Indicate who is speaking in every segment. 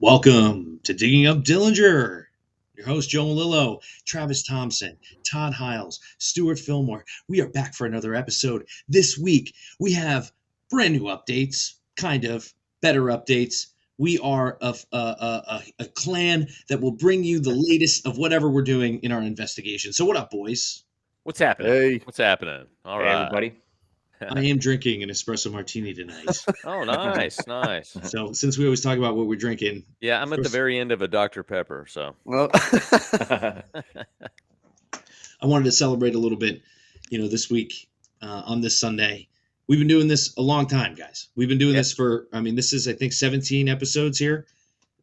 Speaker 1: Welcome to Digging Up Dillinger. Your host, Joe Lillo, Travis Thompson, Todd Hiles, Stuart Fillmore. We are back for another episode. This week, we have brand new updates, kind of better updates. We are a clan that will bring you the latest of whatever we're doing in our investigation. So what up, boys?
Speaker 2: What's happening?
Speaker 3: Hey.
Speaker 2: What's happening? All
Speaker 3: Hey,
Speaker 2: right.
Speaker 3: everybody.
Speaker 1: I am drinking an espresso martini tonight.
Speaker 2: Oh, nice, nice.
Speaker 1: So since we always talk about what we're drinking,
Speaker 2: Yeah, I'm at the very end of a Dr. Pepper, so.
Speaker 3: Well,
Speaker 1: I wanted to celebrate a little bit, this week on this Sunday. We've been doing this a long time, guys. We've been doing this for, this is, I think, 17 episodes here,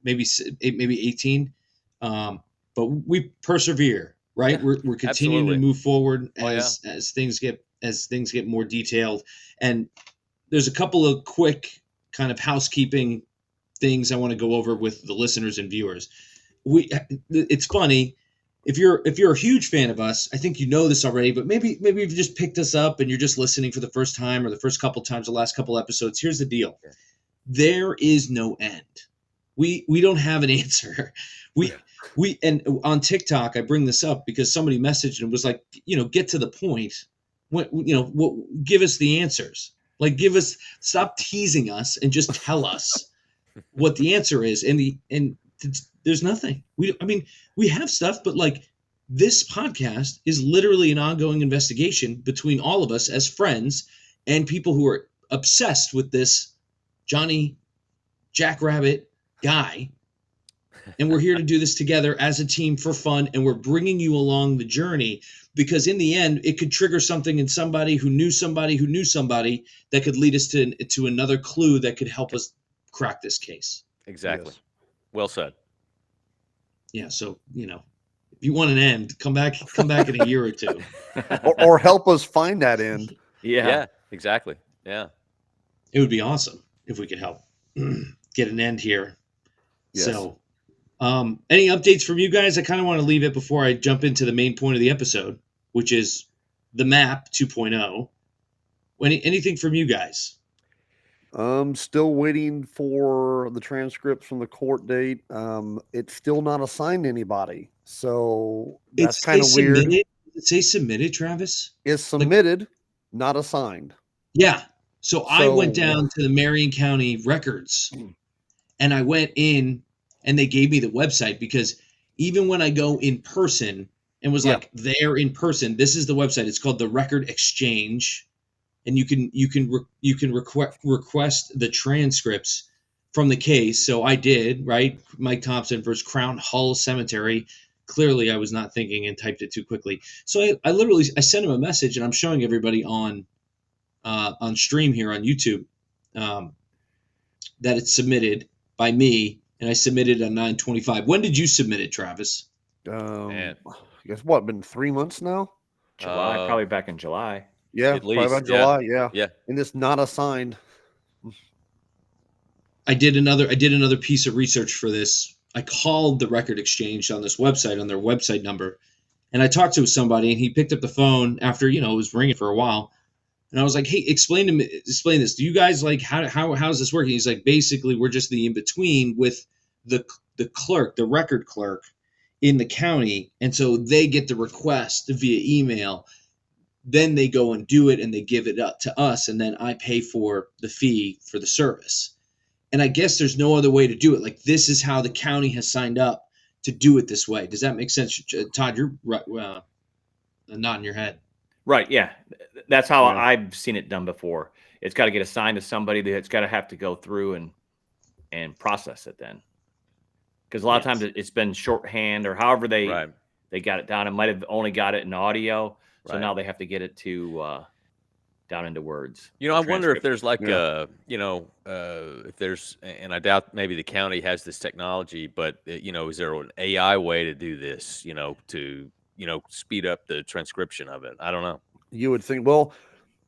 Speaker 1: maybe 18. But we persevere, right?
Speaker 2: Yeah,
Speaker 1: we're continuing
Speaker 2: absolutely.
Speaker 1: to move forward
Speaker 2: Oh,
Speaker 1: as things get more detailed. And there's a couple of quick kind of housekeeping things I want to go over with the listeners and viewers. It's funny. If you're a huge fan of us, I think you know this already, but maybe you've just picked us up and you're just listening for the first time or the first couple times, the last couple episodes. Here's the deal. There is no end. We don't have an answer. And on TikTok, I bring this up because somebody messaged and was like, get to the point. Give us the answers. Like, stop teasing us and just tell us what the answer is. And there's nothing. We have stuff, but like this podcast is literally an ongoing investigation between all of us as friends and people who are obsessed with this Johnny Jackrabbit guy. And we're here to do this together as a team for fun. And we're bringing you along the journey because in the end, it could trigger something in somebody who knew somebody who knew somebody that could lead us to another clue that could help us crack this case.
Speaker 2: Exactly.
Speaker 3: Yes.
Speaker 2: Well said.
Speaker 1: Yeah, so if you want an end, come back in a year or two,
Speaker 3: or help us find that end.
Speaker 2: Yeah, exactly. Yeah.
Speaker 1: It would be awesome if we could help get an end here.
Speaker 3: Yes.
Speaker 1: So, any updates from you guys? I kind of want to leave it before I jump into the main point of the episode, which is the map 2.0. Anything from you guys?
Speaker 3: Still waiting for the transcripts from the court date. It's still not assigned to anybody, so that's kind of weird.
Speaker 1: Did it say submitted, Travis?
Speaker 3: It's submitted, not assigned.
Speaker 1: Yeah. So I went down to the Marion County records, and I went in, and they gave me the website because even when I go in person and was like there in person, this is the website. It's called the Record Exchange. And you can request the transcripts from the case. So I did, right? Mike Thompson versus Crown Hull Cemetery. Clearly, I was not thinking and typed it too quickly. So I sent him a message, and I'm showing everybody on stream here on YouTube that it's submitted by me, and I submitted on 9/25. When did you submit it, Travis?
Speaker 3: I guess been 3 months now?
Speaker 4: July, probably back in July.
Speaker 3: Yeah,
Speaker 2: At
Speaker 3: probably
Speaker 2: least,
Speaker 3: about July.
Speaker 2: Yeah.
Speaker 3: And it's not assigned.
Speaker 1: I did another piece of research for this. I called the Record Exchange on this website, on their website number, and I talked to somebody, and he picked up the phone after it was ringing for a while, and I was like, "Hey, explain this. Do you guys like how's this working?" He's like, "Basically, we're just the in between with the clerk, the record clerk in the county, and so they get the request via email." Then they go and do it and they give it up to us. And then I pay for the fee for the service. And I guess there's no other way to do it. Like, this is how the county has signed up to do it this way. Does that make sense? Todd, you're nodding your head.
Speaker 4: Right. Yeah. That's how I've seen it done before. It's got to get assigned to somebody that's got to have to go through and process it then. Because a lot of times it's been shorthand or however they got it down. It might have only got it in audio. So now they have to get it to down into words.
Speaker 2: I wonder if there's like if there's, and I doubt maybe the county has this technology, but is there an AI way to do this? To speed up the transcription of it. I don't know.
Speaker 3: You would think. Well,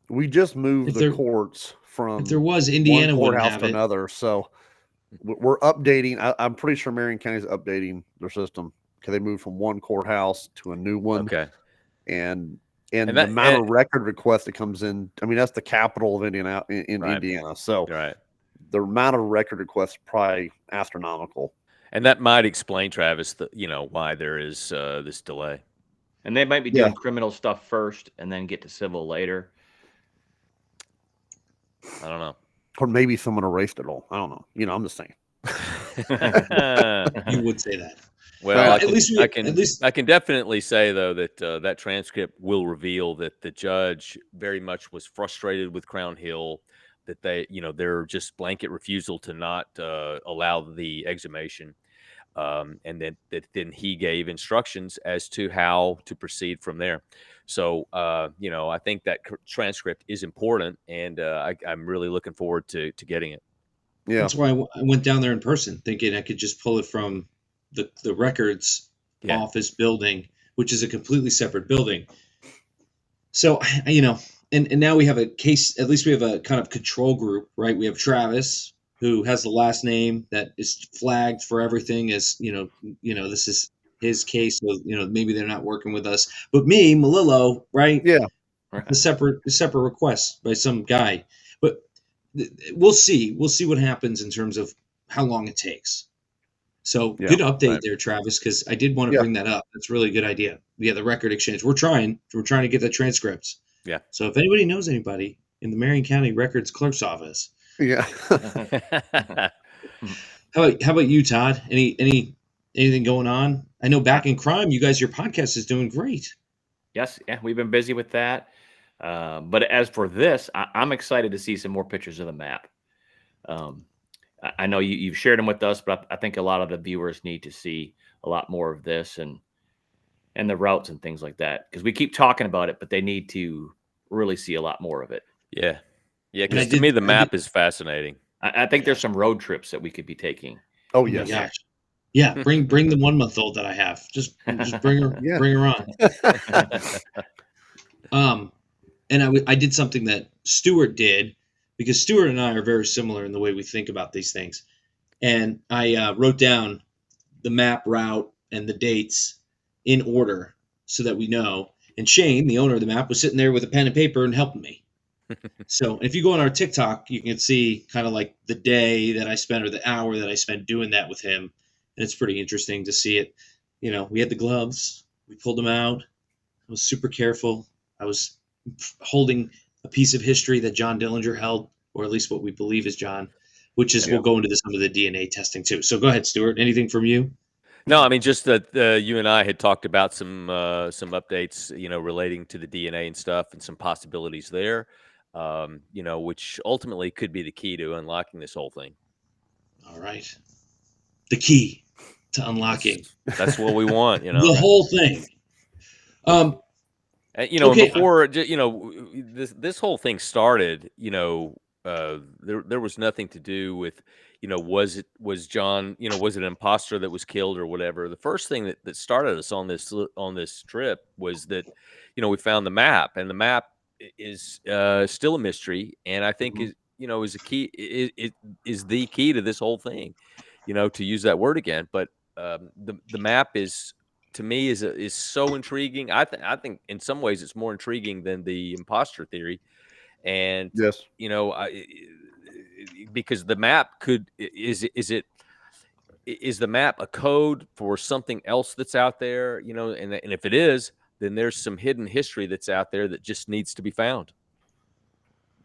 Speaker 3: we just moved the courts from
Speaker 1: if there was Indiana
Speaker 3: one courthouse to another, so we're updating. I'm pretty sure Marion County is updating their system because they moved from one courthouse to a new one.
Speaker 2: Okay.
Speaker 3: And the amount of record requests that comes in, that's the capital of Indiana in Indiana. So the amount of record requests is probably astronomical.
Speaker 2: And that might explain, Travis, why there is this delay.
Speaker 4: And they might be doing criminal stuff first and then get to civil later.
Speaker 2: I don't know.
Speaker 3: Or maybe someone erased it all. I don't know. I'm just saying.
Speaker 1: You would say that.
Speaker 2: Well,
Speaker 1: I
Speaker 2: can definitely say though that that transcript will reveal that the judge very much was frustrated with Crown Hill, that their just blanket refusal to not allow the exhumation, and then he gave instructions as to how to proceed from there. So I think that transcript is important, and I'm really looking forward to getting it.
Speaker 3: Yeah,
Speaker 1: that's why I went down there in person, thinking I could just pull it from the records office building, which is a completely separate building. So, and now we have a case, at least we have a kind of control group, right? We have Travis, who has the last name that is flagged for everything as, this is his case. So, maybe they're not working with us. But me, Malillo, right?
Speaker 3: Yeah.
Speaker 1: A separate request by some guy. But we'll see. We'll see what happens in terms of how long it takes. So good update there, Travis, because I did want to bring that up. That's a really good idea. Yeah, the record exchange. We're trying to get the transcripts.
Speaker 2: Yeah.
Speaker 1: So if anybody knows anybody in the Marion County Records Clerk's office.
Speaker 3: Yeah.
Speaker 1: How about you, Todd? Anything going on? I know Back in Crime, your podcast is doing great.
Speaker 4: Yes, yeah, we've been busy with that. But as for this, I'm excited to see some more pictures of the map. I know you've shared them with us, but I think a lot of the viewers need to see a lot more of this and the routes and things like that, because we keep talking about it, but they need to really see a lot more of it.
Speaker 2: Yeah. Because to me, the map is fascinating.
Speaker 4: I think there's some road trips that we could be taking.
Speaker 3: Oh, yes.
Speaker 1: Yeah, bring the 1-month-old that I have. Just bring her bring her on. And I did something that Stuart did, because Stuart and I are very similar in the way we think about these things. And I wrote down the map route and the dates in order so that we know. And Shane, the owner of the map, was sitting there with a pen and paper and helping me. So if you go on our TikTok, you can see kind of like the day that I spent or the hour that I spent doing that with him. And it's pretty interesting to see it. We had the gloves. We pulled them out. I was super careful. I was holding a piece of history that John Dillinger held, or at least what we believe is John, which is we'll go into some of the DNA testing too. So go ahead, Stuart. Anything from you?
Speaker 2: No, I mean, just that you and I had talked about some updates, relating to the DNA and stuff, and some possibilities there, which ultimately could be the key to unlocking this whole thing.
Speaker 1: All right. The key to unlocking.
Speaker 2: That's what we want,
Speaker 1: the whole thing.
Speaker 2: Okay. Before this whole thing started, there was nothing to do with, was John, was it an imposter that was killed or whatever. The first thing that started us on this trip was that, we found the map, and the map is still a mystery, and I think is a key. It is the key to this whole thing, to use that word again. But the map is, to me, is so intriguing. I think in some ways it's more intriguing than the imposter theory. And
Speaker 3: yes,
Speaker 2: because the map is the map a code for something else that's out there, and if it is, then there's some hidden history that's out there that just needs to be found.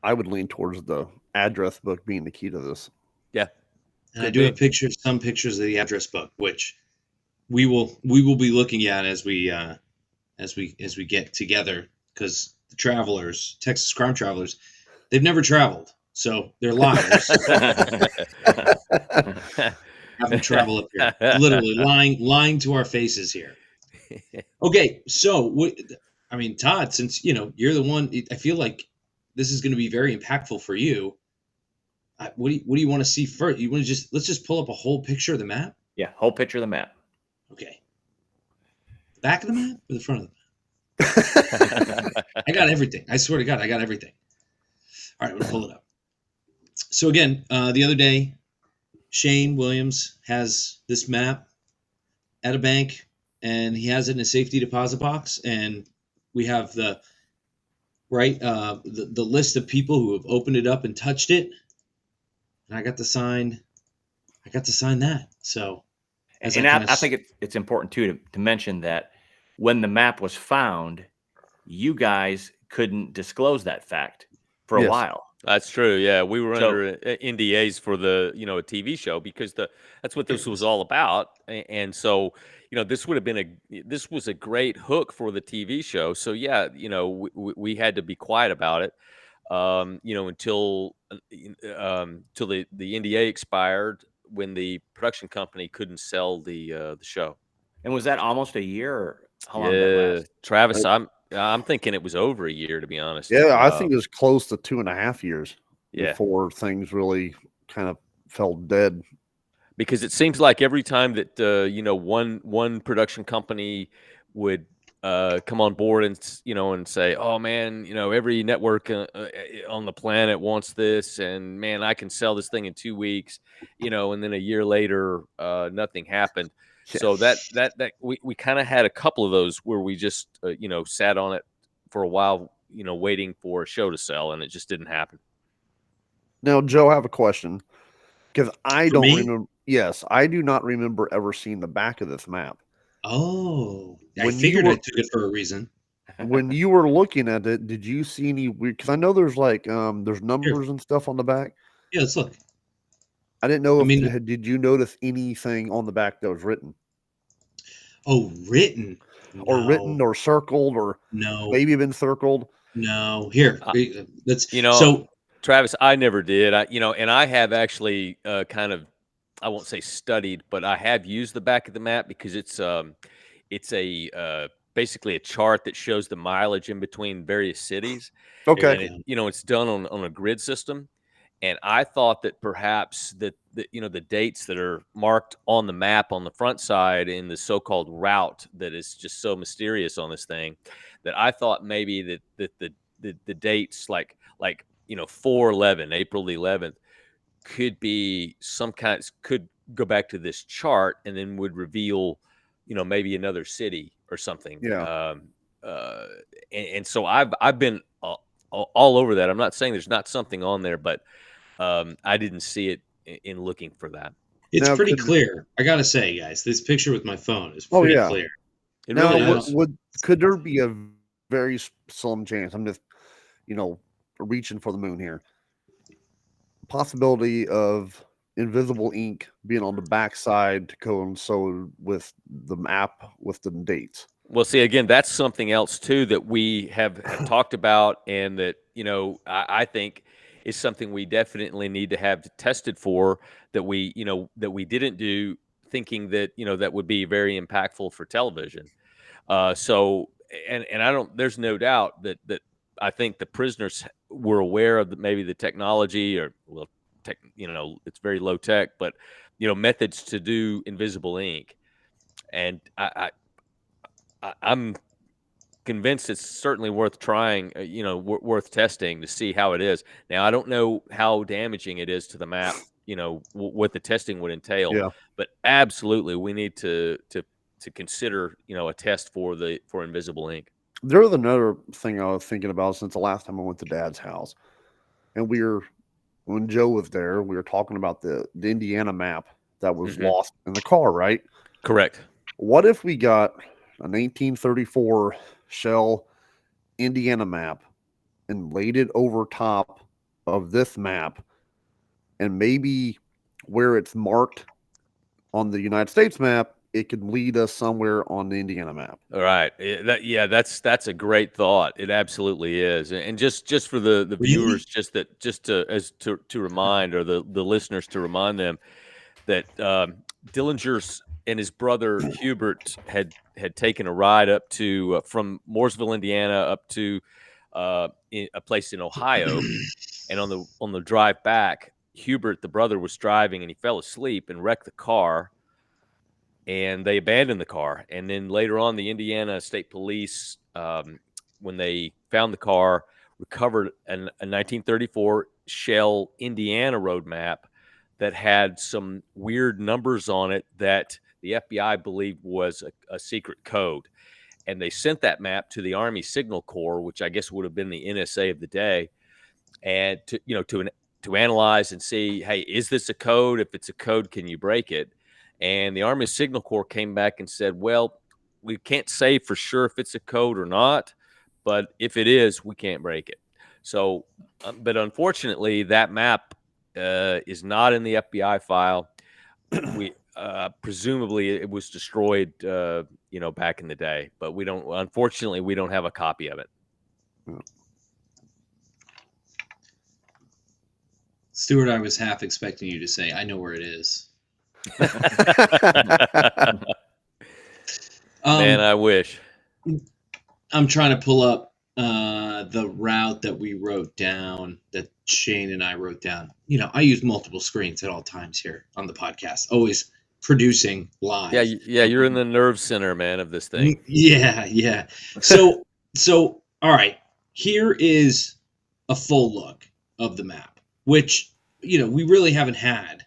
Speaker 3: I would lean towards the address book being the key to this.
Speaker 2: Yeah.
Speaker 1: And I do have some pictures of the address book, which we will be looking at as we get together, because the travelers, Texas crime travelers, they've never traveled, so they're liars. Having travel up here, literally lying to our faces here. Okay, so Todd, since you're the one, I feel like this is going to be very impactful for you. What do you want to see first? You want to let's just pull up a whole picture of the map?
Speaker 4: Yeah, whole picture of the map.
Speaker 1: Okay. The back of the map or the front of the map? I got everything. I swear to God, I got everything. All right, we'll pull it up. So again, the other day, Shane Williams has this map at a bank, and he has it in a safety deposit box, and we have the list of people who have opened it up and touched it, and I got to sign that. So
Speaker 4: And I think it's important too to mention that when the map was found, you guys couldn't disclose that fact for a while.
Speaker 2: That's true. Yeah, we were under NDAs for the a TV show because that's what this was all about, and so this would have been this was a great hook for the TV show. So yeah, we had to be quiet about it, until the NDA expired when the production company couldn't sell the show.
Speaker 4: And was that almost a year? Or how long did that last?
Speaker 2: Travis, I'm thinking it was over a year, to be honest.
Speaker 3: Yeah, I think it was close to 2.5 years
Speaker 2: Yeah.
Speaker 3: before things really kind of fell dead.
Speaker 2: Because it seems like every time that one production company would come on board and say, "Oh man, every network on the planet wants this, and man, I can sell this thing in 2 weeks," and then a year later, nothing happened.
Speaker 3: Yeah.
Speaker 2: So that we kind of had a couple of those where we just sat on it for a while, waiting for a show to sell, and it just didn't happen.
Speaker 3: Now, Joe, I have a question because I don't remember. Yes, I do not remember ever seeing the back of this map.
Speaker 1: Oh, I figured I took it for a reason.
Speaker 3: When you were looking at it, did you see any weird? Because I know there's there's numbers and stuff on the back.
Speaker 1: Yeah, let's look.
Speaker 3: I didn't know did you notice anything on the back that was written?
Speaker 1: Oh, written.
Speaker 3: Or written or circled or maybe been circled?
Speaker 1: No. Here. Let's
Speaker 2: so Travis, I never did. And I have actually kind of, I won't say studied, but I have used the back of the map because it's basically a chart that shows the mileage in between various cities.
Speaker 3: Okay.
Speaker 2: And it's done on a grid system. And I thought that perhaps that the dates that are marked on the map on the front side in the so-called route that is just so mysterious on this thing, that I thought maybe that the dates like 4/11, April the 11th, could be could go back to this chart and then would reveal maybe another city or something.
Speaker 3: Yeah.
Speaker 2: And so I've been all over that. I'm not saying there's not something on there, but I didn't see it in looking for that.
Speaker 1: It's pretty clear. I gotta say, guys, this picture with my phone is pretty clear.
Speaker 2: It really is.
Speaker 3: Could there be a very slim chance? I'm just reaching for the moon here. Possibility of invisible ink being on the backside to coincide with the map with the dates.
Speaker 2: Well, see, again, that's something else too that we have talked about, and that I think is something we definitely need to have tested for, that we didn't do, thinking that that would be very impactful for television. So I don't. There's no doubt that I think the prisoners were aware of maybe the technology, or it's very low tech, but methods to do invisible ink, and I'm convinced it's certainly worth trying, worth testing to see how it is. Now, I don't know how damaging it is to the map, what the testing would entail, but absolutely we need to consider, a test for invisible ink.
Speaker 3: There's another thing I was thinking about since the last time I went to Dad's house, and when Joe was there, we were talking about the Indiana map that was lost in the car, right?
Speaker 2: Correct.
Speaker 3: What if we got a 1934 shell Indiana map and laid it over top of this map, and maybe where it's marked on the United States map, it could lead us somewhere on the Indiana map.
Speaker 2: All right. That's a great thought. It absolutely is. And just for the viewers, just to remind, or the listeners, to remind them that Dillinger and his brother Hubert had taken a ride up to from Mooresville, Indiana, up to a place in Ohio, and on the drive back, Hubert, the brother, was driving and he fell asleep and wrecked the car, and they abandoned the car. And then later on, the Indiana State Police, when they found the car, recovered a 1934 shell Indiana road map that had some weird numbers on it that the FBI believed was a secret code. And they sent that map to the Army Signal Corps, which I guess would have been the NSA of the day, and to analyze and see, hey, is this a code? If it's a code, can you break it? And the Army Signal Corps came back and said, well, we can't say for sure if it's a code or not, but if it is, we can't break it. So, but unfortunately, that map is not in the FBI file. We presumably it was destroyed, back in the day, but unfortunately, we don't have a copy of it.
Speaker 1: Stuart, I was half expecting you to say, I know where it is.
Speaker 2: Man, I wish.
Speaker 1: I'm trying to pull up the route that we wrote down, that Shane and I wrote down. I use multiple screens at all times here on the podcast, always producing live.
Speaker 2: Yeah, you're in the nerve center, man, of this thing.
Speaker 1: Yeah. So all right, here is a full look of the map, which we really haven't had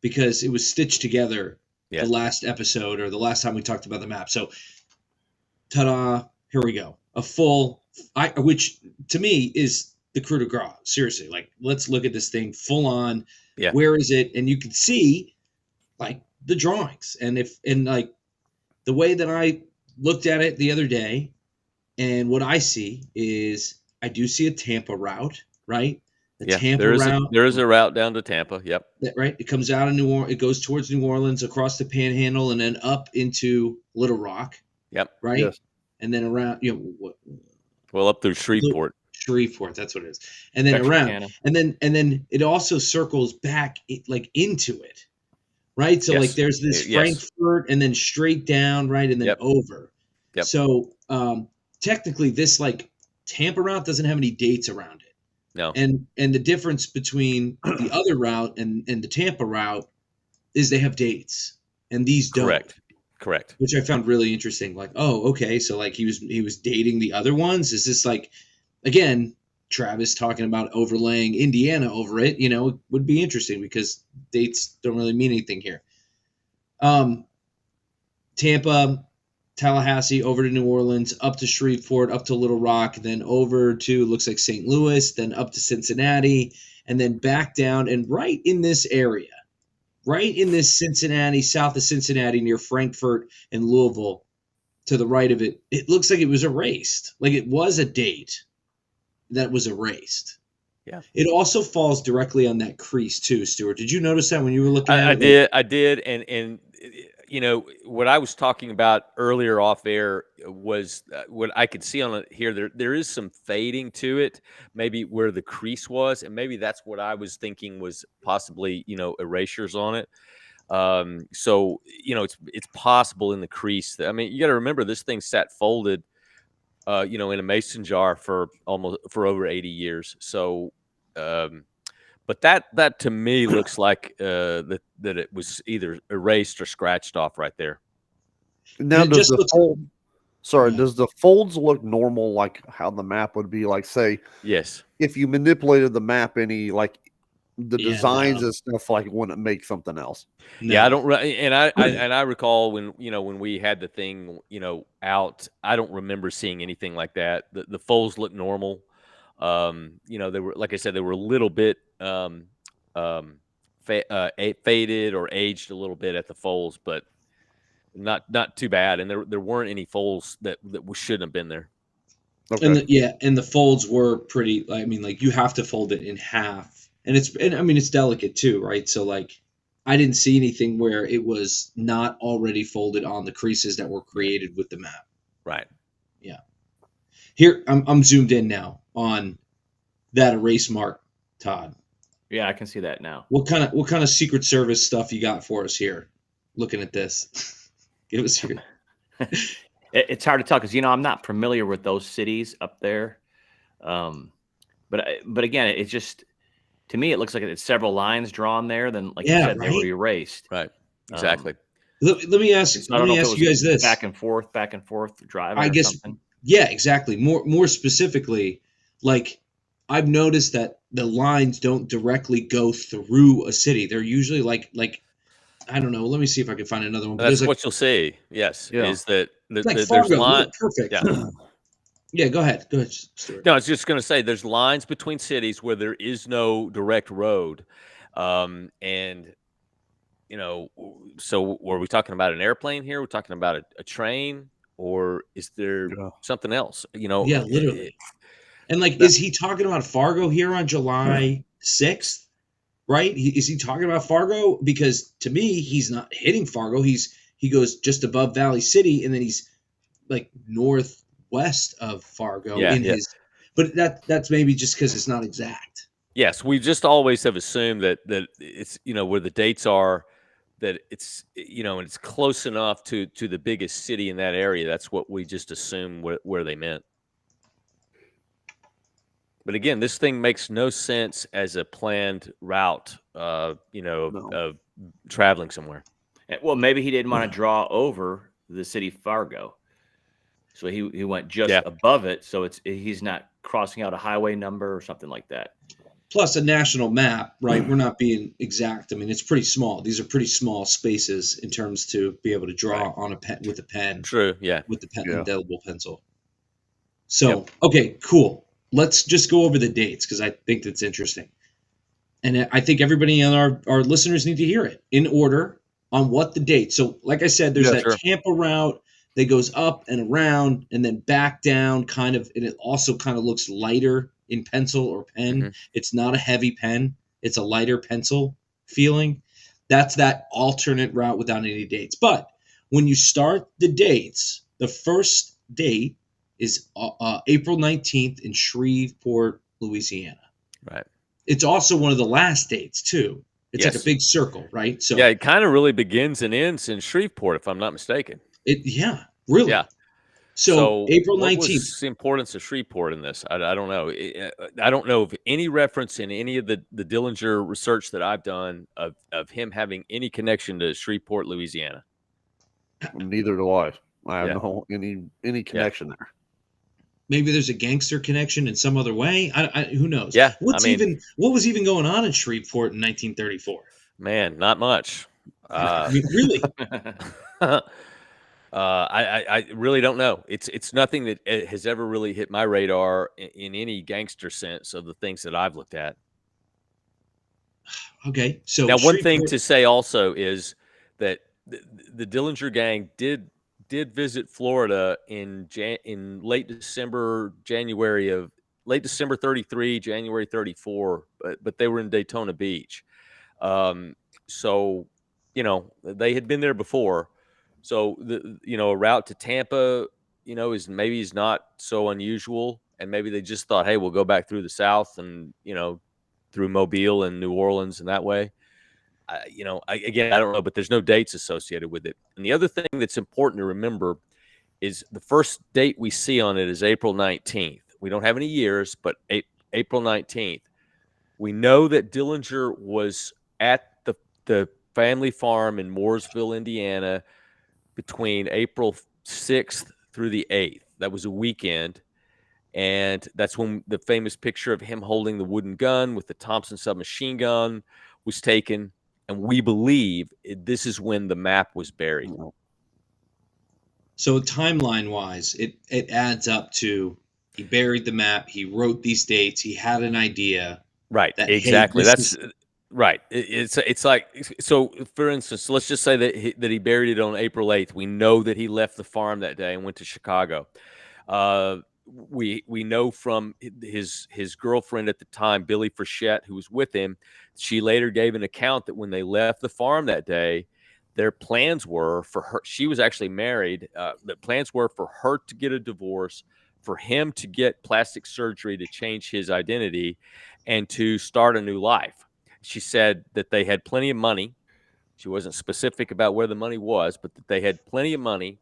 Speaker 1: because it was stitched together the last episode or the last time we talked about the map. So, ta-da! Here we go. A full, which to me is the coup de grace. Seriously, like, let's look at this thing full on.
Speaker 2: Yeah.
Speaker 1: Where is it? And you can see, like, the drawings. And like the way that I looked at it the other day, and what I see is I do see a Tampa route, right? Tampa route.
Speaker 2: There is a route down to Tampa. Yep.
Speaker 1: Right. It comes out of New Orleans. It goes towards New Orleans, across the Panhandle, and then up into Little Rock.
Speaker 2: Yep.
Speaker 1: Right. Yes. And then around,
Speaker 2: up through Shreveport.
Speaker 1: Shreveport, that's what it is. And then around, and then it also circles back into it, right? So like there's this Frankfurt, and then straight down, right, and then over.
Speaker 2: Yep.
Speaker 1: So technically, this like Tampa route doesn't have any dates around it.
Speaker 2: No.
Speaker 1: And the difference between the other route and the Tampa route is they have dates, and these don't.
Speaker 2: Correct.
Speaker 1: Which I found really interesting. Like, oh, okay, so like he was dating the other ones. Is this like, again, Travis talking about overlaying Indiana over it? It would be interesting because dates don't really mean anything here. Tampa, Tallahassee, over to New Orleans, up to Shreveport, up to Little Rock, then over to, looks like St. Louis, then up to Cincinnati, and then back down, and right in this area. Right in this Cincinnati, south of Cincinnati, near Frankfurt and Louisville, to the right of it, it looks like it was erased. Like it was a date that was erased.
Speaker 2: Yeah.
Speaker 1: It also falls directly on that crease too, Stuart. Did you notice that when you were looking at
Speaker 2: it? I did. And what I was talking about earlier off air was what I could see on it here. There is some fading to it, maybe where the crease was, and maybe that's what I was thinking was possibly erasures on it. So it's possible in the crease. I mean, you got to remember this thing sat folded, in a mason jar for over 80 years. So. But that to me looks like that it was either erased or scratched off right there.
Speaker 3: Now, does the folds look normal, like how the map would be? Like, say,
Speaker 2: yes,
Speaker 3: if you manipulated the map any, like the designs and stuff, like wouldn't make something else.
Speaker 2: No. Yeah, I don't. And I recall when we had the thing out, I don't remember seeing anything like that. The folds look normal. They were, like I said, they were a little bit faded or aged a little bit at the folds, but not too bad. And there weren't any folds that shouldn't have been there.
Speaker 1: Okay. And the folds were pretty. I mean, like you have to fold it in half, and it's delicate too, right? So like, I didn't see anything where it was not already folded on the creases that were created with the map.
Speaker 2: Right.
Speaker 1: Yeah. Here, I'm zoomed in now on that erase mark, Todd.
Speaker 4: Yeah, I can see that now.
Speaker 1: What kind of Secret Service stuff you got for us here? Looking at this, give us your.
Speaker 4: It's hard to tell because I'm not familiar with those cities up there, but again, it's just, to me it looks like it's several lines drawn there. Then, like you said, right? They were erased.
Speaker 2: Right. Exactly.
Speaker 1: Let me ask you guys this:
Speaker 4: back and forth driving.
Speaker 1: I guess. Something. Yeah, exactly. More specifically, like I've noticed that the lines don't directly go through a city. They're usually like I don't know. Let me see if I can find another one.
Speaker 2: That's what you'll see. Yes, is that
Speaker 1: there's
Speaker 2: lines.
Speaker 1: Perfect. Yeah. Yeah. Go ahead, Stuart.
Speaker 2: No, I was just going to say there's lines between cities where there is no direct road, and you know, so were we talking about an airplane here? We're talking about a train, or is there
Speaker 3: Yeah.
Speaker 2: something else? You know,
Speaker 1: Yeah, literally. And like,
Speaker 3: That-
Speaker 1: is he talking about Fargo here on July 6th? Right? Is he talking about Fargo? Because to me, he's not hitting Fargo. He goes just above Valley City, and then he's like northwest of Fargo
Speaker 2: Yeah,
Speaker 1: in
Speaker 2: yeah.
Speaker 1: his. But that's maybe just because it's not exact.
Speaker 2: Yes, we just always have assumed that it's, you know, where the dates are, that it's, you know, and it's close enough to the biggest city in that area. That's what we just assumed where they meant. But again, this thing makes no sense as a planned route, you know,
Speaker 3: No.
Speaker 2: of traveling somewhere.
Speaker 4: Well, maybe he didn't want to draw over the city Fargo, so he went just
Speaker 2: Yeah.
Speaker 4: above it, so he's not crossing out a highway number or something like that.
Speaker 1: Plus a national map, right? We're not being exact. I mean, it's pretty small. These are pretty small spaces in terms to be able to draw
Speaker 2: Right.
Speaker 1: on a pen with a pen,
Speaker 2: True. Yeah.
Speaker 1: with the pen,
Speaker 3: Yeah.
Speaker 1: indelible pencil. So,
Speaker 2: Yep.
Speaker 1: okay, cool. Let's just go over the dates because I think that's interesting. And I think everybody and our listeners need to hear it in order on what the date. So, like I said, there's
Speaker 2: Yeah,
Speaker 1: that
Speaker 2: sure.
Speaker 1: Tampa route that goes up and around and then back down, kind of, and it also kind of looks lighter in pencil or pen.
Speaker 2: Mhm.
Speaker 1: It's not a heavy pen, it's a lighter pencil feeling. That's that alternate route without any dates. But when you start the dates, the first date is April 19th in Shreveport, Louisiana.
Speaker 2: Right.
Speaker 1: It's also one of the last dates too. It's like
Speaker 2: Yes.
Speaker 1: a big circle, right? So
Speaker 2: Yeah, it kind of really begins and ends in Shreveport, if I'm not mistaken.
Speaker 1: yeah, really.
Speaker 2: Yeah.
Speaker 1: So April
Speaker 2: what
Speaker 1: 19th.
Speaker 2: was the importance of Shreveport in this? I don't know. I don't know of any reference in any of the Dillinger research that I've done of him having any connection to Shreveport, Louisiana.
Speaker 3: Neither do I. I have
Speaker 2: Yeah.
Speaker 3: no any connection there.
Speaker 1: Maybe there's a gangster connection in some other way. Who knows?
Speaker 2: Yeah,
Speaker 1: What was even going on in Shreveport in 1934?
Speaker 2: Man, not much.
Speaker 1: I mean, really?
Speaker 2: I really don't know. It's nothing that has ever really hit my radar in any gangster sense of the things that I've looked at.
Speaker 1: Okay, so
Speaker 2: Now, one thing
Speaker 1: Shreveport.
Speaker 2: to say also is that the Dillinger gang did visit Florida in late December 33, January 34, but they were in Daytona Beach. So, you know, they had been there before. So a route to Tampa, you know, is not so unusual, and maybe they just thought, hey, we'll go back through the South and, you know, through Mobile and New Orleans and that way. Again, I don't know, but there's no dates associated with it. And the other thing that's important to remember is the first date we see on it is April 19th. We don't have any years, but April 19th. We know that Dillinger was at the family farm in Mooresville, Indiana, between April 6th through the 8th. That was a weekend. And that's when the famous picture of him holding the wooden gun with the Thompson submachine gun was taken. And we believe this is when the map was buried.
Speaker 1: So timeline wise, it adds up to he buried the map, he wrote these dates, he had an idea.
Speaker 2: Right.
Speaker 1: That, hey,
Speaker 2: Exactly.
Speaker 1: this
Speaker 2: That's right. It's like, so for instance, let's just say that he buried it on April 8th. We know that he left the farm that day and went to Chicago. We know from his girlfriend at the time, Billy Frechette, who was with him, she later gave an account that when they left the farm that day, their plans were for her. She was actually married. The plans were for her to get a divorce, for him to get plastic surgery to change his identity, and to start a new life. She said that they had plenty of money. She wasn't specific about where the money was, but that they had plenty of money,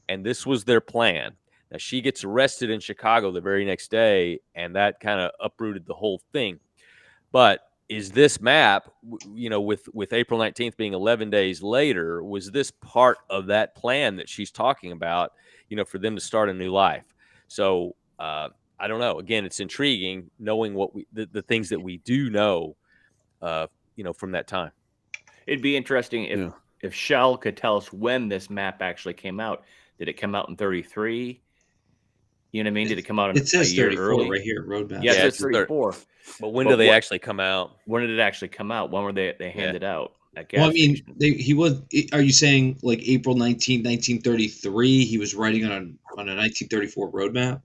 Speaker 2: and this was their plan. Now, she gets arrested in Chicago the very next day, and that kind of uprooted the whole thing. But is this map, you know, with April 19th being 11 days later, was this part of that plan that she's talking about, you know, for them to start a new life? So I don't know. Again, it's intriguing knowing what the things that we do know, you know, from that time.
Speaker 4: It'd be interesting if Shell could tell us when this map actually came out. Did it come out in 33? You know what I mean? Did it come out
Speaker 1: it says
Speaker 4: a year
Speaker 1: 34
Speaker 4: early?
Speaker 1: right here, roadmap.
Speaker 4: Yeah, it says 34.
Speaker 2: But when do they actually come out?
Speaker 4: When did it actually come out? When were they handed out? at gas
Speaker 1: Well, I mean,
Speaker 4: stations.
Speaker 1: he was. Are you saying like April 19, 1933? He was writing on a 1934 roadmap.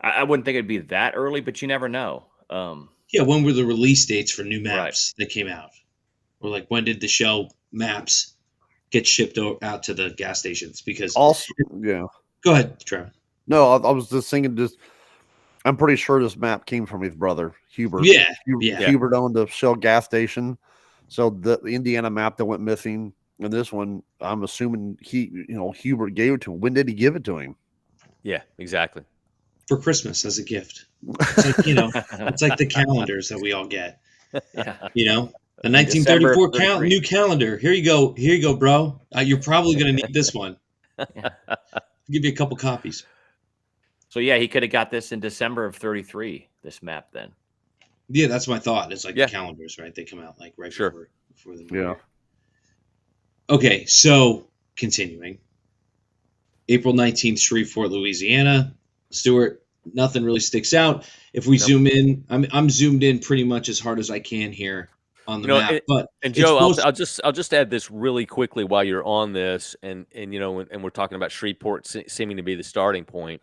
Speaker 4: I wouldn't think it'd be that early, but you never know.
Speaker 1: Yeah, when were the release dates for new
Speaker 4: Right.
Speaker 1: maps that came out? Or like when did the Shell maps get shipped out to the gas stations? Because
Speaker 3: Also, yeah.
Speaker 1: go ahead, Trevor.
Speaker 3: No, I was just thinking. I'm pretty sure this map came from his brother Hubert.
Speaker 1: Yeah.
Speaker 3: Hubert owned the Shell gas station, so the Indiana map that went missing, and this one, I'm assuming Hubert gave it to him. When did he give it to him?
Speaker 2: Yeah, exactly.
Speaker 1: For Christmas as a gift. It's like, it's like the calendars that we all get.
Speaker 4: Yeah.
Speaker 1: The 1934
Speaker 4: December
Speaker 1: new calendar. Here you go, bro. You're probably going to need this one.
Speaker 4: Yeah.
Speaker 1: Give you a couple copies.
Speaker 4: So yeah, he could have got this in December of 33. This map then.
Speaker 1: Yeah, that's my thought. It's like
Speaker 2: Yeah.
Speaker 1: the calendars, right? They come out like right
Speaker 2: Sure.
Speaker 1: before the new
Speaker 3: Yeah.
Speaker 1: year. Okay, so continuing. April 19th, Shreveport, Louisiana. Stuart, nothing really sticks out. If we zoom in, I'm zoomed in pretty much as hard as I can here on the map.
Speaker 2: And Joe, I'll just add this really quickly while you're on this, and we're talking about Shreveport seeming to be the starting point.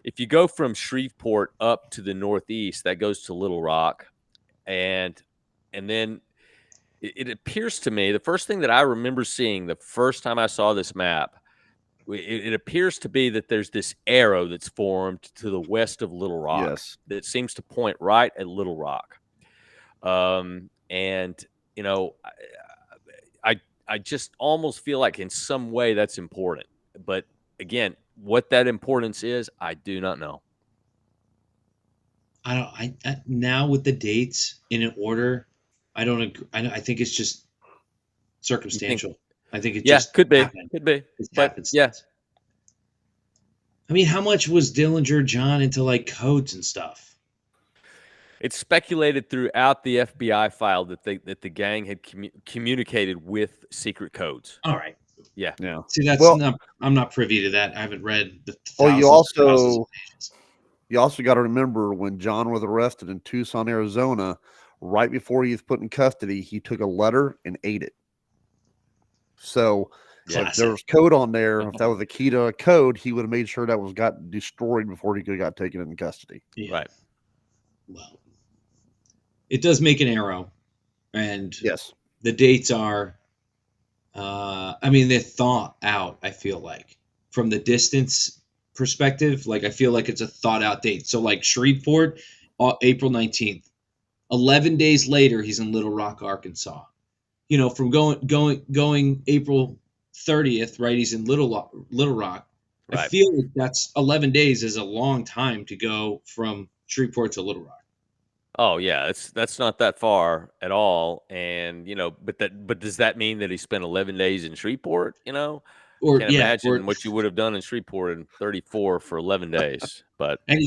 Speaker 2: If you go from Shreveport up to the northeast, that goes to Little Rock, and then it appears to me, the first thing that I remember seeing the first time I saw this map, it appears to be that there's this arrow that's formed to the west of Little Rock.
Speaker 3: Yes.
Speaker 2: That seems to point right at Little Rock. I just almost feel like in some way that's important. But again, what that importance is, I do not know.
Speaker 1: I now with the dates in an order, I don't agree. I think it's just circumstantial. I think it just
Speaker 2: could be.
Speaker 1: happened.
Speaker 2: Could be.
Speaker 1: It
Speaker 2: But
Speaker 1: happens.
Speaker 2: yeah.
Speaker 1: I mean, how much was Dillinger John into like codes and stuff?
Speaker 2: It's speculated throughout the FBI file that the gang had communicated with secret codes.
Speaker 1: All right.
Speaker 2: Yeah.
Speaker 1: See, I'm not privy to that. I haven't read the thousands of pages.
Speaker 3: You also got to remember when John was arrested in Tucson, Arizona, right before he was put in custody, he took a letter and ate it. So if there was code on there, if that was the key to a code, he would have made sure that got destroyed before he could have got taken into custody.
Speaker 1: Yeah.
Speaker 2: Right.
Speaker 1: Well, it does make an arrow, and
Speaker 3: yes,
Speaker 1: the dates are. They're thought out. I feel like from the distance perspective, like I feel like it's a thought out date. So like Shreveport, April 19th. 11 days later, he's in Little Rock, Arkansas. From going April 30th, right? He's in Little Rock. Right. I feel like that's 11 days is a long time to go from Shreveport to Little Rock.
Speaker 2: Oh yeah, that's not that far at all. And but does that mean that he spent 11 days in Shreveport? Or can't imagine what you would have done in Shreveport in 34 for 11 days. But
Speaker 1: and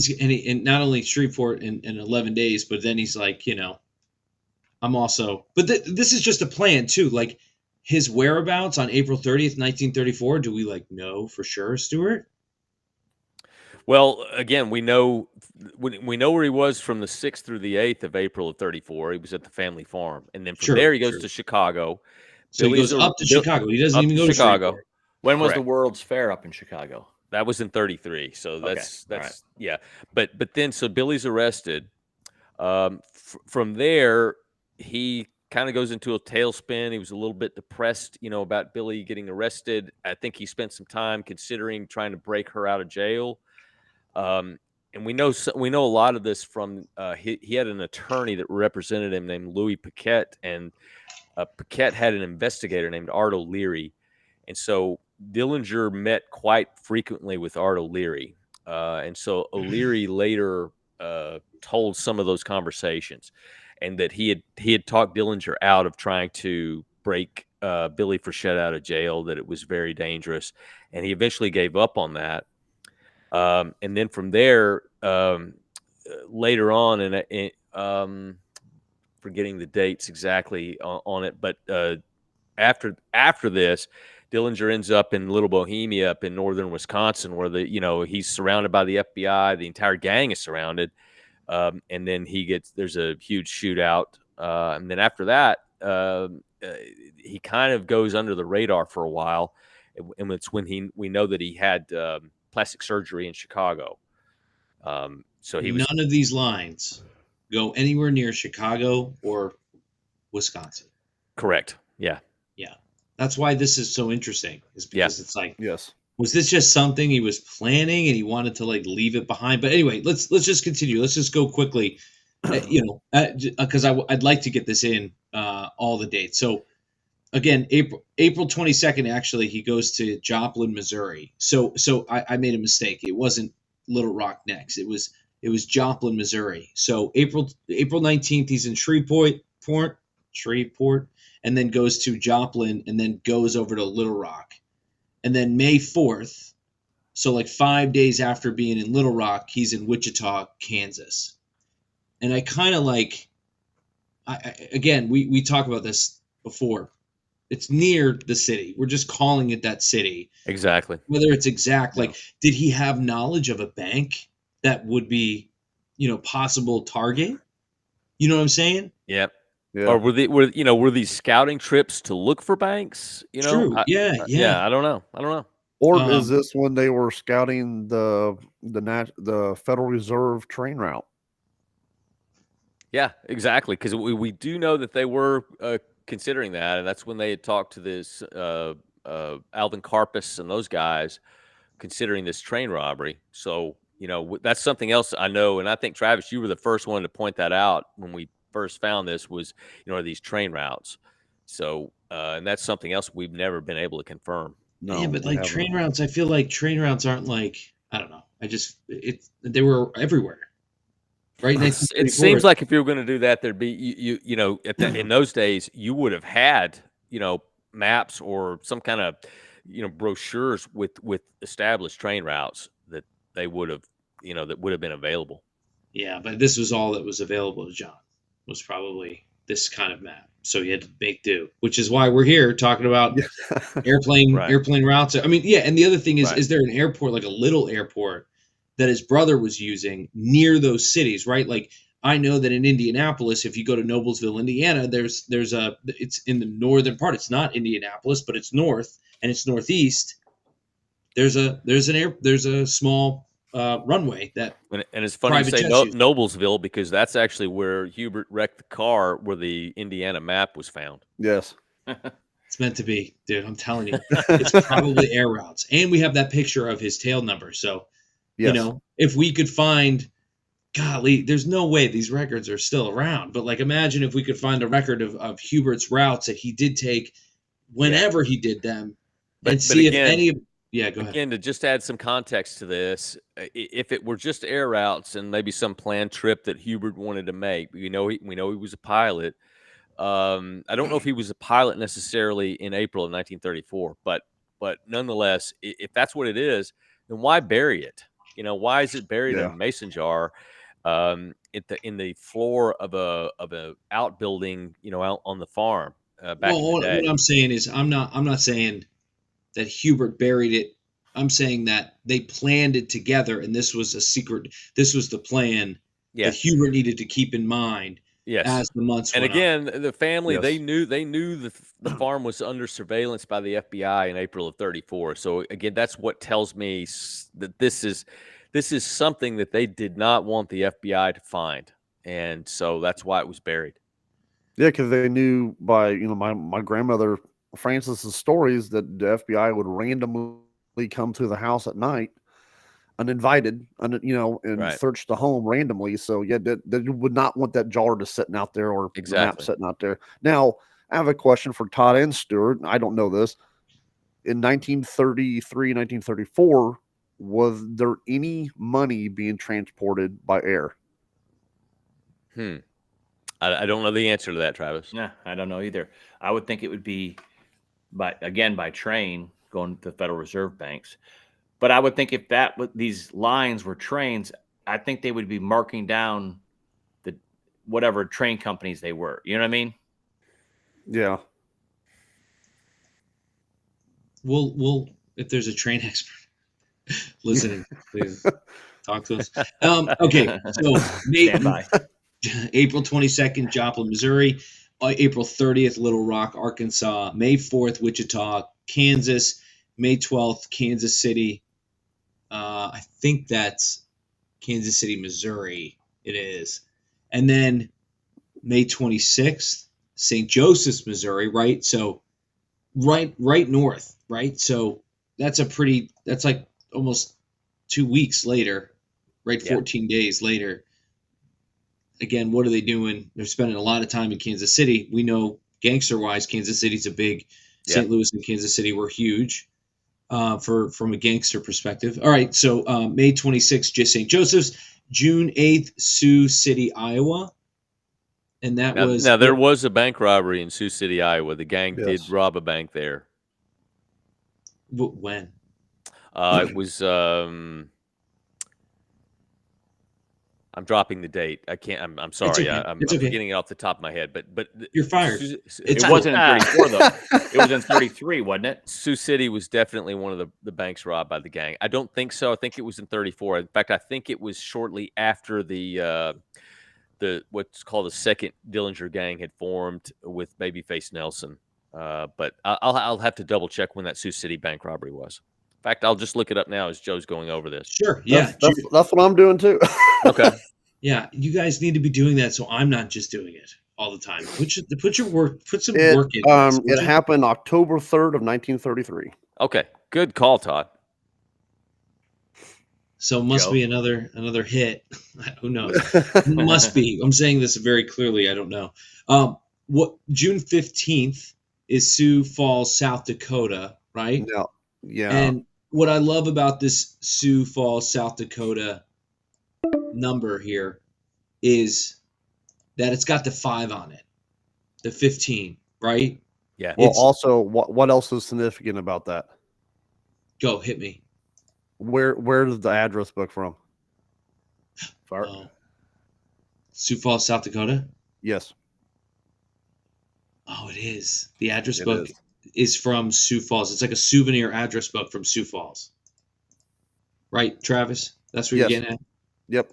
Speaker 1: not only Shreveport in 11 days, but then he's like, I'm also. But this is just a plan too. Like his whereabouts on April 30th, 1934. Do we know for sure, Stuart?
Speaker 2: Well, again, we know where he was from the 6th through the 8th of April of 34. He was at the family farm, and then from there he goes to Chicago.
Speaker 1: So he goes up to Chicago. He doesn't even go to Chicago.
Speaker 4: When was the World's Fair up in Chicago?
Speaker 2: That was in 33. So that's
Speaker 4: right.
Speaker 2: Yeah. But then so Billy's arrested. From there, he kind of goes into a tailspin. He was a little bit depressed, about Billy getting arrested. I think he spent some time considering trying to break her out of jail. And we know a lot of this from he had an attorney that represented him named Louis Paquette, and Paquette had an investigator named Art O'Leary, and so Dillinger met quite frequently with Art O'Leary, and so O'Leary later told some of those conversations, and that he had talked Dillinger out of trying to break Billy Frechette out of jail, that it was very dangerous, and he eventually gave up on that. And then from there, later on, and forgetting the dates exactly on it, but after this, Dillinger ends up in Little Bohemia, up in northern Wisconsin, where he's surrounded by the FBI. The entire gang is surrounded, and then there's a huge shootout, and then after that, he kind of goes under the radar for a while, and it's when we know that he had plastic surgery in Chicago. So he was
Speaker 1: None of these lines go anywhere near Chicago or Wisconsin.
Speaker 2: correct. Yeah.
Speaker 1: Yeah. That's why this is so interesting, is because it's like,
Speaker 3: Yes.
Speaker 1: was this just something he was planning and he wanted to like leave it behind? But anyway, let's just continue. Let's just go quickly, because I'd like to get this in all the dates. So again, April 22nd, actually, he goes to Joplin, Missouri. So I made a mistake. It wasn't Little Rock next. It was Joplin, Missouri. So April 19th, he's in Shreveport, and then goes to Joplin, and then goes over to Little Rock. And then May 4th, so like 5 days after being in Little Rock, he's in Wichita, Kansas. And I kind of like, again, we talked about this before. It's near the city. We're just calling it that city.
Speaker 2: Exactly.
Speaker 1: Whether it's exact, like, did he have knowledge of a bank that would be, possible target? You know what I'm saying?
Speaker 2: Yep.
Speaker 3: Yeah.
Speaker 2: Or were these scouting trips to look for banks?
Speaker 1: True. Yeah.
Speaker 2: I don't know.
Speaker 3: Or is this when they were scouting the Federal Reserve train route?
Speaker 2: Yeah, exactly. Because we do know that they were considering that, and that's when they had talked to this Alvin Karpus and those guys considering this train robbery. So that's something else I know, and I think Travis, you were the first one to point that out when we first found this. Was these train routes? So and that's something else we've never been able to confirm.
Speaker 3: No,
Speaker 1: yeah, but like train routes, I feel like train routes aren't like, I don't know. They were everywhere. Right.
Speaker 2: It seems like if you were going to do that, there'd be in those days you would have had maps or some kind of brochures with established train routes that they would have that would have been available.
Speaker 1: Yeah, but this was all that was available to John, was probably this kind of map. So he had to make do, which is why we're here talking about airplane routes. I mean, yeah, and the other thing is there an airport, like a little airport, that his brother was using near those cities, right? Like, I know that in Indianapolis, if you go to Noblesville, Indiana, it's in the northern part. It's not Indianapolis, but it's north and it's northeast. There's a small runway that.
Speaker 2: And it's funny you say Noblesville, because that's actually where Hubert wrecked the car where the Indiana map was found.
Speaker 3: Yes.
Speaker 1: It's meant to be, dude. I'm telling you, it's probably air routes, and we have that picture of his tail number. So. Yes. If we could find, golly, there's no way these records are still around. But like, imagine if we could find a record of Hubert's routes that he did take whenever he did them, and see if any of. Yeah, go ahead.
Speaker 2: Again, to just add some context to this, if it were just air routes and maybe some planned trip that Hubert wanted to make, we know he was a pilot. I don't know if he was a pilot necessarily in April of 1934, but nonetheless, if that's what it is, then why bury it? Why is it buried in a mason jar in the floor of a outbuilding, out on the farm back in the day?
Speaker 1: What I'm saying is, I'm not saying that Hubert buried it. I'm saying that they planned it together, and this was a secret. This was the plan that Hubert needed to keep in mind.
Speaker 2: Yes.
Speaker 1: As the months
Speaker 2: and
Speaker 1: went
Speaker 2: again,
Speaker 1: on.
Speaker 2: The family, they knew the farm was under surveillance by the FBI in April of 34. So again, that's what tells me that this is something that they did not want the FBI to find, and so that's why it was buried.
Speaker 3: Yeah, because they knew by my grandmother Francis's stories that the FBI would randomly come to the house at night, uninvited, and search the home randomly. So they would not want that jar just sitting out there or the map sitting out there. Now, I have a question for Todd and Stuart. I don't know this. In 1933, 1934, was there any money being transported by air?
Speaker 2: I don't know the answer to that, Travis.
Speaker 4: Yeah, I don't know either. I would think it would be by train going to the Federal Reserve banks. But I would think if these lines were trains, I think they would be marking down the whatever train companies they were. You know what I mean?
Speaker 3: Yeah.
Speaker 1: We'll if there's a train expert listening, please talk to us. Okay, so April 22nd, Joplin, Missouri. April 30th, Little Rock, Arkansas. May 4th, Wichita, Kansas. May 12th, Kansas City. I think that's Kansas City, Missouri. It is. And then May 26th, St. Joseph's, Missouri, right? So right north, right? So that's like almost 2 weeks later, right? 14 days later. Again, what are they doing? They're spending a lot of time in Kansas City. We know gangster-wise, Kansas City's a big. St. Louis and Kansas City were huge from a gangster perspective. All right, so May 26th, just St. Joseph's. June 8th, Sioux City, Iowa. And
Speaker 2: there was a bank robbery in Sioux City, Iowa. The gang did rob a bank there.
Speaker 1: When?
Speaker 2: It was. I'm dropping the date. I can't. I'm sorry.
Speaker 1: Okay.
Speaker 2: I'm
Speaker 1: okay.
Speaker 2: forgetting it off the top of my head. But
Speaker 1: you're fired.
Speaker 4: It wasn't in 34 though. It was in 33, wasn't it?
Speaker 2: Sioux City was definitely one of the banks robbed by the gang. I don't think so. I think it was in 34. In fact, I think it was shortly after the what's called the second Dillinger gang had formed with Babyface Nelson. But I'll have to double check when that Sioux City bank robbery was. In fact, I'll just look it up now as Joe's going over this.
Speaker 1: Sure. Yeah.
Speaker 3: That's what I'm doing too.
Speaker 2: Okay.
Speaker 1: Yeah, you guys need to be doing that, so I'm not just doing it all the time. Put some work in.
Speaker 3: It happened October 3rd of 1933.
Speaker 2: Okay, good call, Todd.
Speaker 1: So must be another hit. Who knows? Must be. I'm saying this very clearly. I don't know. June 15th is Sioux Falls, South Dakota, right?
Speaker 3: No. Yeah.
Speaker 1: And what I love about this Sioux Falls, South Dakota number here is that it's got the 5 on it, the 15, right?
Speaker 2: Yeah.
Speaker 3: Well, also, what else is significant about that?
Speaker 1: Go hit me.
Speaker 3: Where does the address book from?
Speaker 1: Sioux Falls, South Dakota?
Speaker 3: Yes.
Speaker 1: Oh, it is. The address book is from Sioux Falls. It's like a souvenir address book from Sioux Falls. Right, Travis? That's what you're getting at?
Speaker 3: Yep.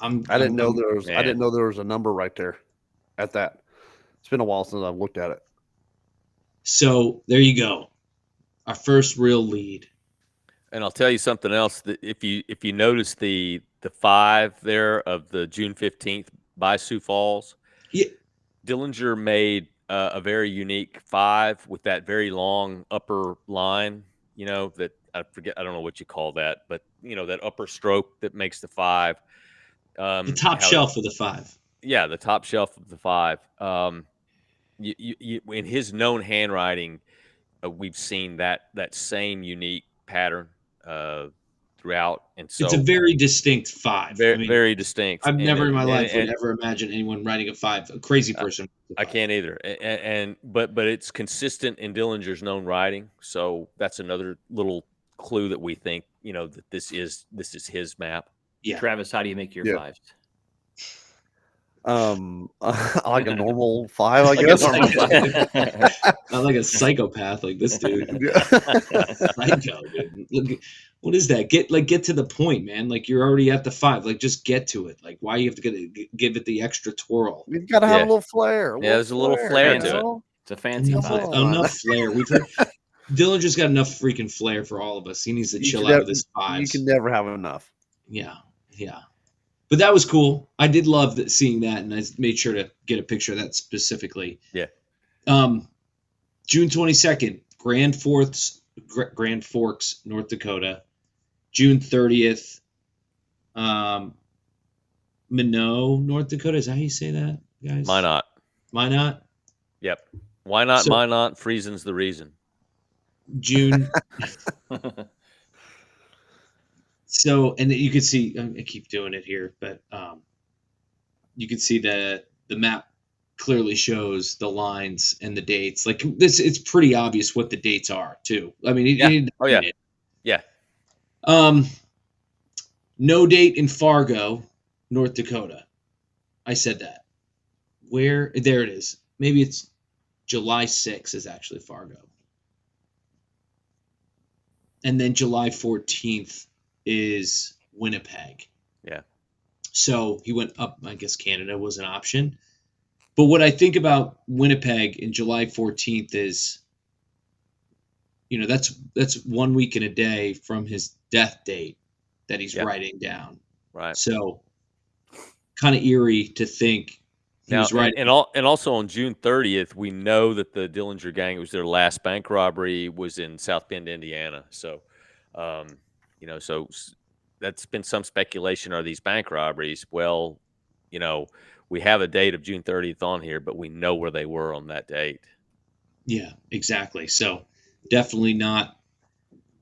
Speaker 3: I didn't know there was a number right there at that. It's been a while since I've looked at it.
Speaker 1: So there you go. Our first real lead.
Speaker 2: And I'll tell you something else. That if you notice the 5 there of the June 15th by Sioux Falls, Dillinger made a very unique 5 with that very long upper line. You know, that I forget. I don't know what you call that, but you know, that upper stroke that makes the 5.
Speaker 1: The top shelf of the 5.
Speaker 2: Yeah, the top shelf of the 5. In his known handwriting, we've seen that same unique pattern throughout, and so
Speaker 1: it's a very distinct 5.
Speaker 2: Very distinct.
Speaker 1: I've never in my life would ever imagine anyone writing a 5. A crazy person.
Speaker 2: I can't either. But it's consistent in Dillinger's known writing, so that's another little clue that we think, you know, that this is his map.
Speaker 1: Yeah.
Speaker 4: Travis, how do you make your 5s?
Speaker 3: Like a normal 5, I guess.
Speaker 1: Not like a psychopath like this dude. Psycho, dude. Look, what is that? Get to the point, man. Like, you're already at the 5. Like, just get to it. Like, why you have to give it the extra twirl?
Speaker 3: You've got to have a little flair.
Speaker 2: There's a little flair to it.
Speaker 4: It's a fancy 5.
Speaker 1: Enough flair. Dillinger's got enough freaking flair for all of us. He needs to chill out with his 5s.
Speaker 3: You can never have enough.
Speaker 1: Yeah. But that was cool. I did love seeing that, and I made sure to get a picture of that specifically.
Speaker 2: Yeah.
Speaker 1: June 22nd, Grand Forks, North Dakota. June 30th, Minot, North Dakota. Is that how you say that, guys? Minot?
Speaker 2: Yep. Why not Minot? Friesen's the reason.
Speaker 1: June. So, and you can see, I keep doing it here, but you can see the map clearly shows the lines and the dates. Like this, it's pretty obvious what the dates are too. I mean, you need to
Speaker 2: it. Yeah.
Speaker 1: No date in Fargo, North Dakota. I said that. Where? There it is. Maybe it's July 6th is actually Fargo. And then July 14th is Winnipeg.
Speaker 2: Yeah.
Speaker 1: So he went up. I guess Canada was an option. But what I think about Winnipeg in July 14th is, that's 1 week and a day from his death date that he's writing down.
Speaker 2: Right.
Speaker 1: So kind of eerie to think he was writing.
Speaker 2: And also on June 30th, we know that the Dillinger gang, it was their last bank robbery, was in South Bend, Indiana. So, so that's been some speculation. Are these bank robberies? Well, we have a date of June 30th on here, but we know where they were on that date.
Speaker 1: Yeah, exactly. So definitely not,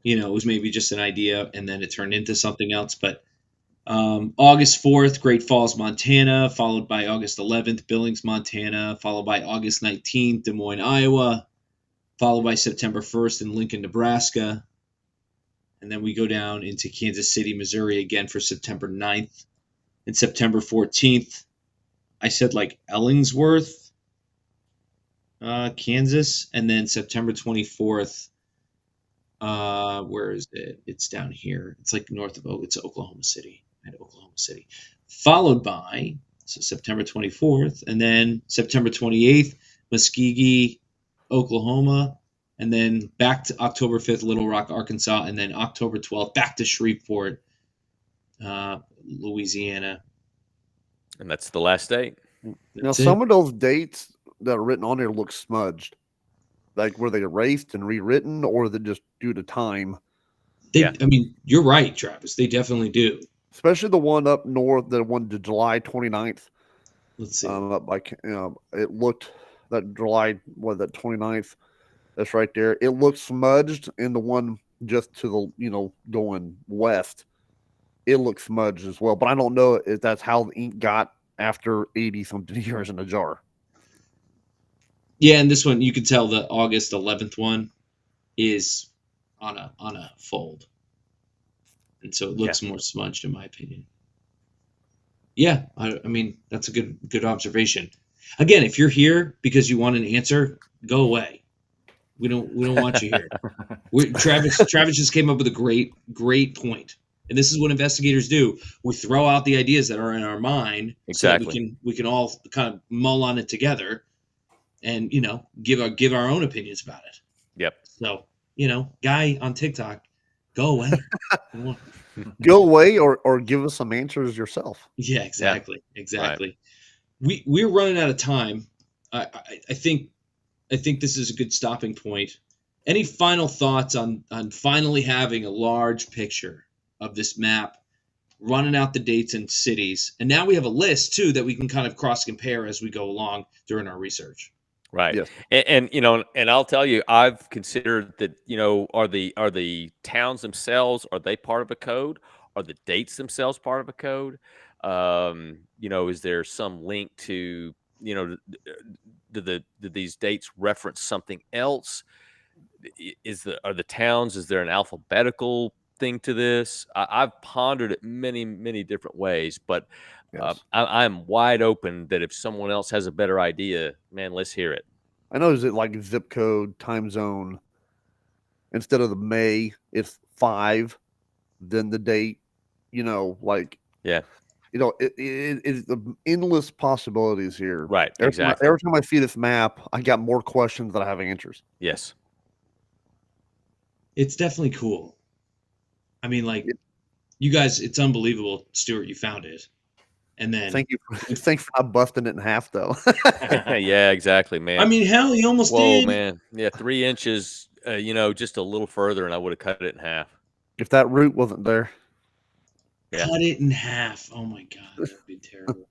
Speaker 1: it was maybe just an idea and then it turned into something else. But August 4th, Great Falls, Montana, followed by August 11th, Billings, Montana, followed by August 19th, Des Moines, Iowa, followed by September 1st in Lincoln, Nebraska. And then we go down into Kansas City, Missouri again for September 9th. And September 14th, I said like Ellingsworth, Kansas. And then September 24th, where is it? It's down here. It's like north of, it's Oklahoma City. Oklahoma City. Followed by, September 24th. And then September 28th, Muskogee, Oklahoma. And then back to October 5th, Little Rock, Arkansas. And then October 12th, back to Shreveport, Louisiana.
Speaker 2: And that's the last date.
Speaker 3: Now, some of those dates that are written on there look smudged. Like, were they erased and rewritten, or they just due to time?
Speaker 1: I mean, you're right, Travis. They definitely do.
Speaker 3: Especially the one up north, the one to July 29th.
Speaker 1: Let's see.
Speaker 3: It looked that July, that 29th. That's right there. It looked smudged, and the one just to the, going west, it looks smudged as well. But I don't know if that's how the ink got after 80-something years in a jar.
Speaker 1: Yeah, and this one, you can tell the August 11th one is on a fold. And so it looks more smudged, in my opinion. Yeah, I mean, that's a good observation. Again, if you're here because you want an answer, go away. We don't want you here. Travis just came up with a great point. And this is what investigators do. We throw out the ideas that are in our mind,
Speaker 2: exactly,
Speaker 1: so that we can all kind of mull on it together and, give our own opinions about it.
Speaker 2: Yep.
Speaker 1: So, guy on TikTok, go away.
Speaker 3: Go away or give us some answers yourself.
Speaker 1: Yeah, exactly. Yeah. Exactly. Right. We're running out of time. I think this is a good stopping point. Any final thoughts on finally having a large picture of this map, running out the dates and cities? And now we have a list too that we can kind of cross compare as we go along during our research.
Speaker 2: Right.
Speaker 3: Yes.
Speaker 2: And I'll tell you, I've considered that, are the towns themselves, are they part of a code? Are the dates themselves part of a code? Is there some link to, do these dates reference something else? Are the towns, is there an alphabetical thing to this? I've pondered it many, many different ways, but I'm wide open that if someone else has a better idea, man, let's hear it.
Speaker 3: I know, is it like zip code, time zone? Instead of the May, it's 5, then the date, it's endless possibilities here.
Speaker 2: Right.
Speaker 3: Every time I see this map, I got more questions than I have answers.
Speaker 2: Yes.
Speaker 1: It's definitely cool. I mean, you guys, it's unbelievable, Stuart, you found it. And then
Speaker 3: thanks for not busting it in half, though.
Speaker 2: Yeah, exactly, man.
Speaker 1: I mean, hell, you almost did.
Speaker 2: Whoa, man. Yeah, 3 inches, just a little further, and I would have cut it in half.
Speaker 3: If that root wasn't there.
Speaker 1: Cut it in half. Oh my God, that would be terrible.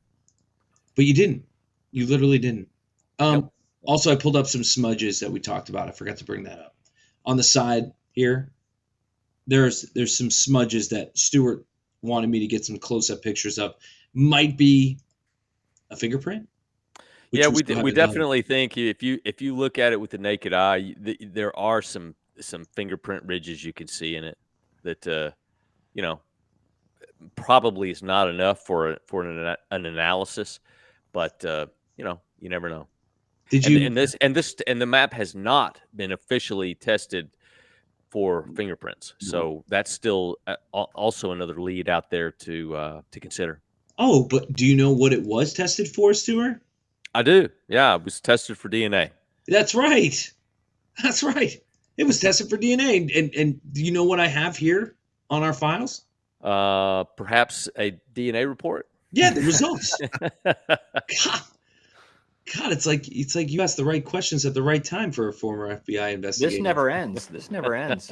Speaker 1: But you didn't. You literally didn't.
Speaker 2: Nope.
Speaker 1: Also, I pulled up some smudges that we talked about. I forgot to bring that up. On the side here, there's some smudges that Stuart wanted me to get some close-up pictures of. Might be a fingerprint.
Speaker 2: Yeah, we definitely think if you look at it with the naked eye, there are some fingerprint ridges you can see in it that probably is not enough for an analysis, but you never know.
Speaker 1: Did you?
Speaker 2: And the map has not been officially tested for fingerprints, so that's still also another lead out there to consider.
Speaker 1: Oh, but do you know what it was tested for, Stuart?
Speaker 2: I do. Yeah, it was tested for DNA.
Speaker 1: That's right. That's right. It was tested for DNA. And do you know what I have here on our files?
Speaker 2: Perhaps a DNA report.
Speaker 1: Yeah, the results. God, it's like you asked the right questions at the right time for a former FBI investigator.
Speaker 4: This never ends. This never ends.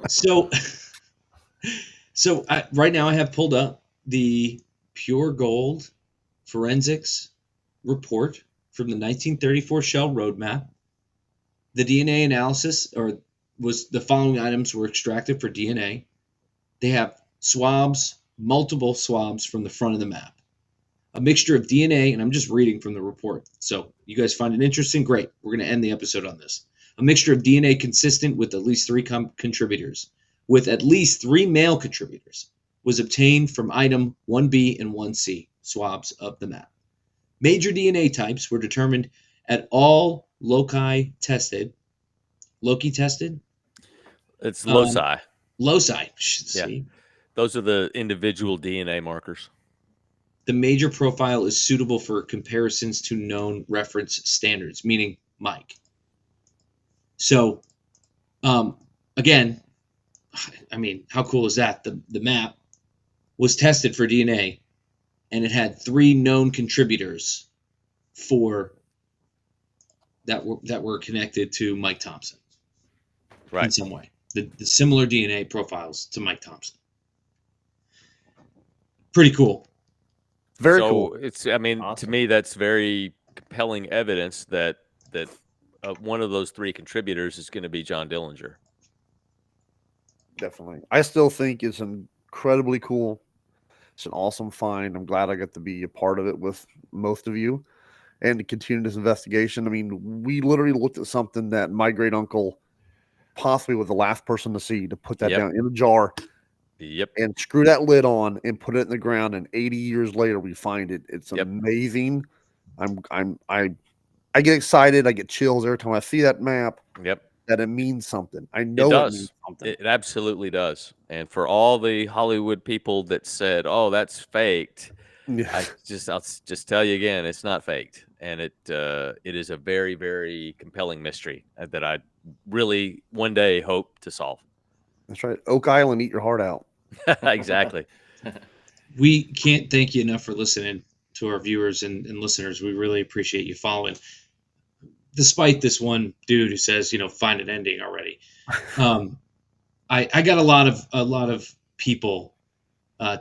Speaker 1: So right now I have pulled up the Pure Gold forensics report from the 1934 Shell Roadmap. The DNA analysis was the following items were extracted for DNA. They have swabs, multiple swabs from the front of the map. A mixture of DNA, and I'm just reading from the report. So you guys find it interesting? Great. We're going to end the episode on this. A mixture of DNA consistent with at least 3 contributors, with at least 3 male contributors, was obtained from item 1B and 1C, swabs of the map. Major DNA types were determined at all loci tested. Loci tested?
Speaker 2: It's loci.
Speaker 1: Loci. See?
Speaker 2: Yeah. Those are the individual DNA markers.
Speaker 1: The major profile is suitable for comparisons to known reference standards, meaning Mike. So, again, I mean, how cool is that? The map was tested for DNA, and it had 3 known contributors that were connected to Mike Thompson,
Speaker 2: right,
Speaker 1: in some way. The similar DNA profiles to Mike Thompson. Pretty cool.
Speaker 3: Very cool.
Speaker 2: It's, I mean, awesome. To me, that's very compelling evidence that one of those 3 contributors is going to be John Dillinger.
Speaker 3: Definitely. I still think it's incredibly cool. It's an awesome find. I'm glad I got to be a part of it with most of you and to continue this investigation. I mean, we literally looked at something that my great uncle possibly was the last person to see, to put that down in a jar.
Speaker 2: Yep.
Speaker 3: And screw that lid on and put it in the ground, and 80 years later we find it. It's amazing. I get excited. I get chills every time I see that map.
Speaker 2: Yep.
Speaker 3: That it means something. I know
Speaker 2: it
Speaker 3: means something.
Speaker 2: It absolutely does. And for all the Hollywood people that said, "Oh, that's faked," I'll just tell you again, it's not faked, and it is a very, very compelling mystery that I really one day hope to solve.
Speaker 3: That's right. Oak Island, eat your heart out.
Speaker 2: Exactly.
Speaker 1: We can't thank you enough for listening to our viewers and listeners. We really appreciate you following. Despite this one dude who says, find an ending already. I got a lot of people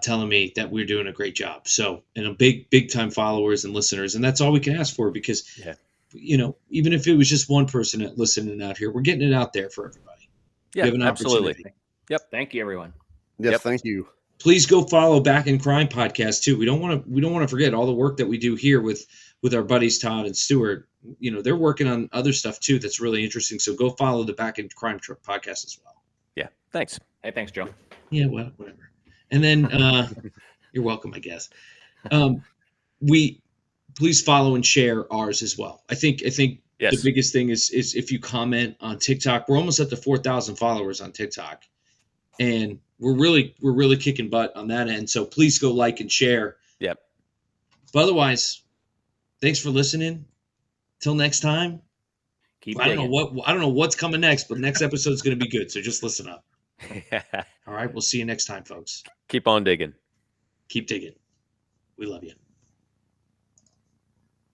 Speaker 1: telling me that we're doing a great job. So, and a big time followers and listeners. And that's all we can ask for, because, even if it was just one person listening out here, we're getting it out there for everybody.
Speaker 2: Yeah, absolutely.
Speaker 4: Yep. Thank you, everyone.
Speaker 3: Yes, thank you.
Speaker 1: Please go follow Back in Crime podcast too. We don't want to forget all the work that we do here with our buddies Todd and Stuart. They're working on other stuff too that's really interesting. So go follow the Back in Crime podcast as well.
Speaker 2: Yeah. Thanks.
Speaker 4: Hey, thanks, Joe.
Speaker 1: Yeah, well, whatever. And then you're welcome, I guess. Please follow and share ours as well. I think
Speaker 2: yes.
Speaker 1: The biggest thing is if you comment on TikTok. We're almost at the 4,000 followers on TikTok, and we're really kicking butt on that end. So please go like and share.
Speaker 2: Yep.
Speaker 1: But otherwise, thanks for listening. Till next time. I don't know what's coming next, but next episode is going to be good. So just listen up. All right. We'll see you next time, folks.
Speaker 2: Keep on digging.
Speaker 1: Keep digging. We love you.